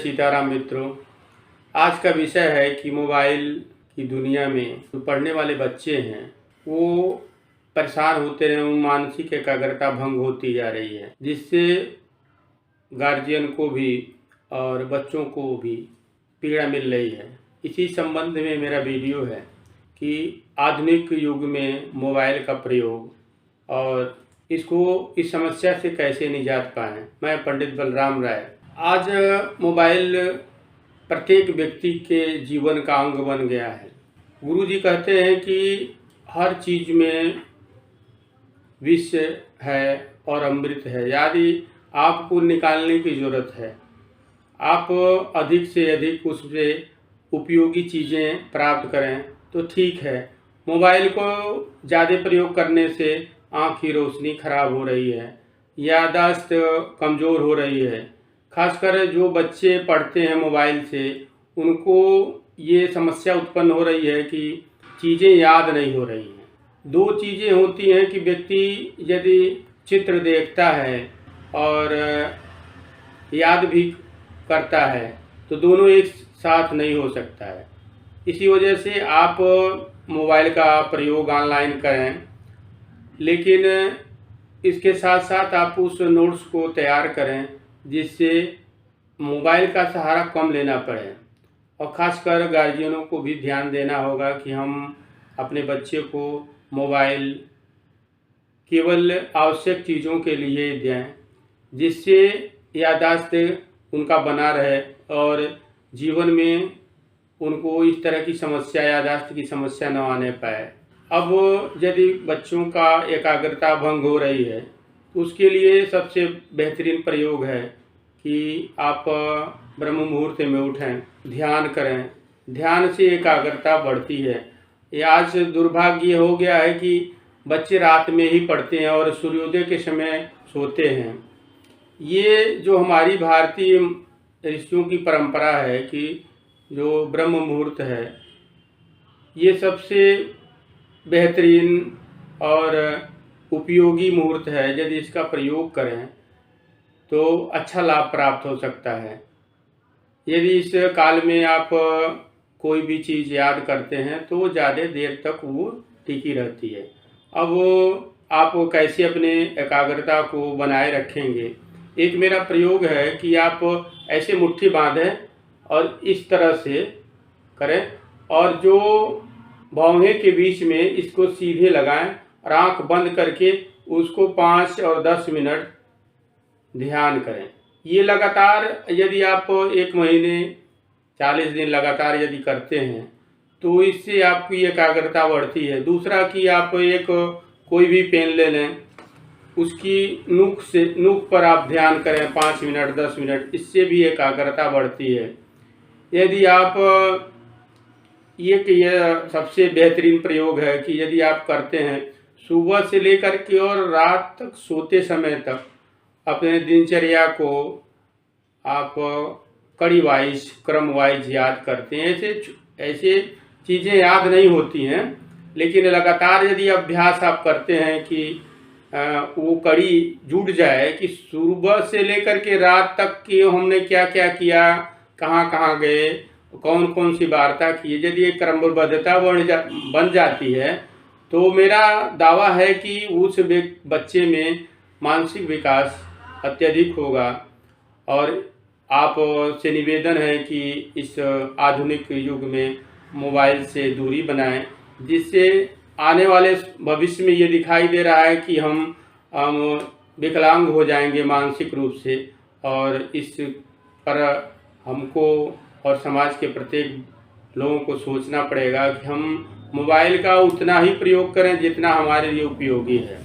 सीताराम मित्रों। आज का विषय है कि मोबाइल की दुनिया में जो पढ़ने वाले बच्चे हैं वो परेशान होते रहे, मानसिक एकाग्रता भंग होती जा रही है, जिससे गार्जियन को भी और बच्चों को भी पीड़ा मिल रही है। इसी संबंध में मेरा वीडियो है कि आधुनिक युग में मोबाइल का प्रयोग और इस समस्या से कैसे निजात पाएँ। मैं पंडित बलराम राय। आज मोबाइल प्रत्येक व्यक्ति के जीवन का अंग बन गया है। गुरुजी कहते हैं कि हर चीज़ में विष है और अमृत है, यदि आपको निकालने की ज़रूरत है, आप अधिक से अधिक उससे उपयोगी चीज़ें प्राप्त करें तो ठीक है। मोबाइल को ज़्यादा प्रयोग करने से आँख की रोशनी खराब हो रही है, याददाश्त कमज़ोर हो रही है। खासकर जो बच्चे पढ़ते हैं मोबाइल से, उनको ये समस्या उत्पन्न हो रही है कि चीज़ें याद नहीं हो रही हैं। दो चीज़ें होती हैं कि व्यक्ति यदि चित्र देखता है और याद भी करता है तो दोनों एक साथ नहीं हो सकता है। इसी वजह से आप मोबाइल का प्रयोग ऑनलाइन करें, लेकिन इसके साथ साथ आप उस नोट्स को तैयार करें जिससे मोबाइल का सहारा कम लेना पड़े। और ख़ासकर गार्जियनों को भी ध्यान देना होगा कि हम अपने बच्चे को मोबाइल केवल आवश्यक चीज़ों के लिए दें, जिससे याददाश्त उनका बना रहे और जीवन में उनको इस तरह की समस्या, याददाश्त की समस्या न आने पाए। अब यदि बच्चों का एकाग्रता भंग हो रही है तो उसके लिए सबसे बेहतरीन प्रयोग है कि आप ब्रह्म मुहूर्त में उठें, ध्यान करें। ध्यान से एकाग्रता बढ़ती है। ये आज दुर्भाग्य हो गया है कि बच्चे रात में ही पढ़ते हैं और सूर्योदय के समय सोते हैं। ये जो हमारी भारतीय ऋषियों की परंपरा है कि जो ब्रह्म मुहूर्त है, ये सबसे बेहतरीन और उपयोगी मुहूर्त है। यदि इसका प्रयोग करें तो अच्छा लाभ प्राप्त हो सकता है। यदि इस काल में आप कोई भी चीज़ याद करते हैं तो ज़्यादा देर तक वो टिकी रहती है। अब आप कैसे अपने एकाग्रता को बनाए रखेंगे? एक मेरा प्रयोग है कि आप ऐसे मुट्ठी बांधें और इस तरह से करें और जो भौहें के बीच में इसको सीधे लगाएं और आँख बंद करके उसको 5 और 10 मिनट ध्यान करें। ये लगातार यदि आप 1 महीने 40 दिन लगातार यदि करते हैं तो इससे आपकी एकाग्रता बढ़ती है। दूसरा कि आप एक कोई भी पेन ले लें, उसकी नोक पर आप ध्यान करें 5 मिनट 10 मिनट, इससे भी एकाग्रता बढ़ती है। यदि आप यह सबसे बेहतरीन प्रयोग है कि यदि आप करते हैं सुबह से लेकर के और रात तक सोते समय तक अपने दिनचर्या को आप कड़ी वाइज, क्रम वाइज याद करते हैं। ऐसे चीज़ें याद नहीं होती हैं, लेकिन लगातार यदि अभ्यास आप करते हैं कि वो कड़ी जुड़ जाए कि सुबह से लेकर के रात तक कि हमने क्या क्या किया, कहाँ कहाँ गए, कौन कौन सी वार्ता की, यदि एक क्रमबद्धता बन जाती है तो मेरा दावा है कि उस बच्चे में मानसिक विकास अत्यधिक होगा। और आप से निवेदन है कि इस आधुनिक युग में मोबाइल से दूरी बनाएं, जिससे आने वाले भविष्य में ये दिखाई दे रहा है कि हम विकलांग हो जाएंगे मानसिक रूप से। और इस पर हमको और समाज के प्रत्येक लोगों को सोचना पड़ेगा कि हम मोबाइल का उतना ही प्रयोग करें जितना हमारे लिए उपयोगी है।